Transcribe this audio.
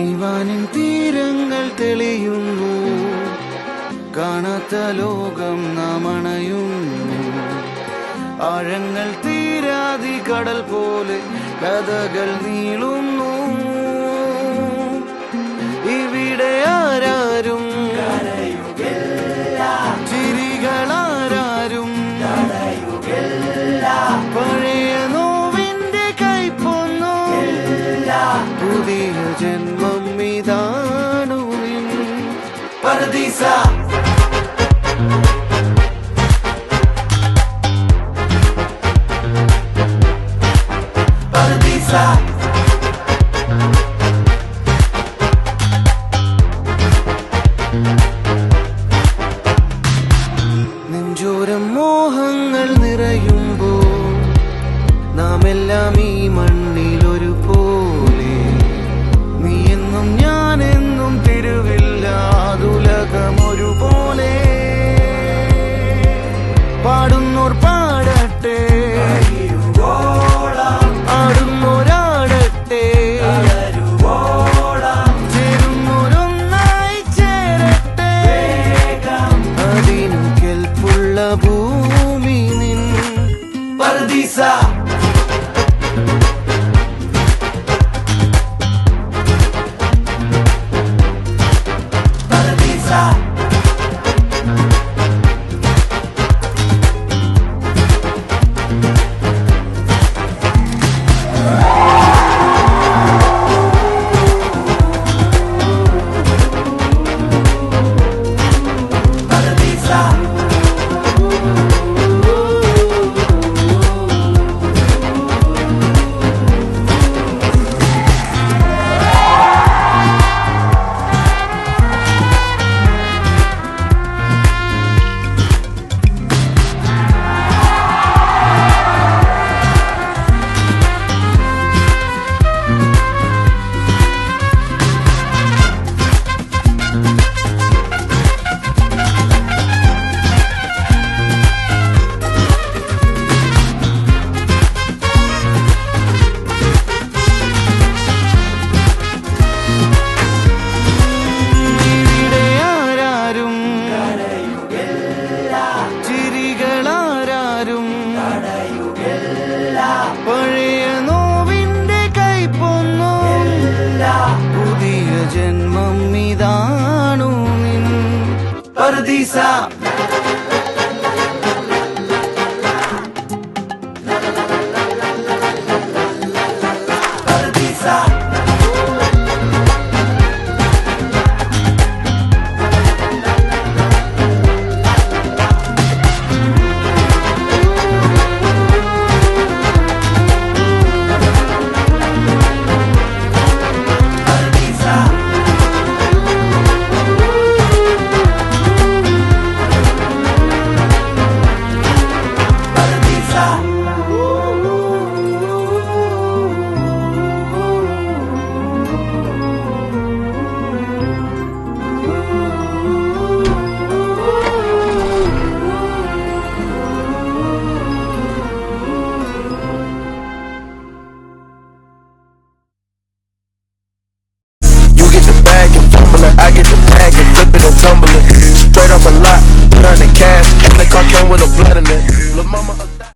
ഇവാനിൻ തീരങ്ങൾ തെളിയുന്നു, കാണാത്ത ലോകം നാം അണയുന്നു. ആഴങ്ങൾ തീരാതി കടൽ പോലെ കഥകൾ നീളുന്നു. ഇവിടെ ആരാരും ചിരികളാരും പഴയ നോവിന്റെ കൈപ്പൊന്നു. പുതിയ ജന്മം ഇതാണു പരദീസ. നെഞ്ചോരം മോഹങ്ങൾ നിറയുമ്പോൾ നാം എല്ലാം ഈ മണ്ണിലൊരു പോലെ. നീ എന്നും ഞാനെന്നും തിരുവില്ലാതുലകം ഒരുപോലെ. പാടുന്നോർ പാടട്ടെ, ആടുന്നോരാടട്ടെ, ചേരുന്നോരൊന്നായി ചേരട്ടെ. അതിനു കെൽപ്പുള്ള ഭൂമി നിൻ പർദീസ. പഴയ നോവിന്റെ കൈപ്പൊന്നു. പുതിയ ജന്മം ഇതാണു നിൻ പർദീസ.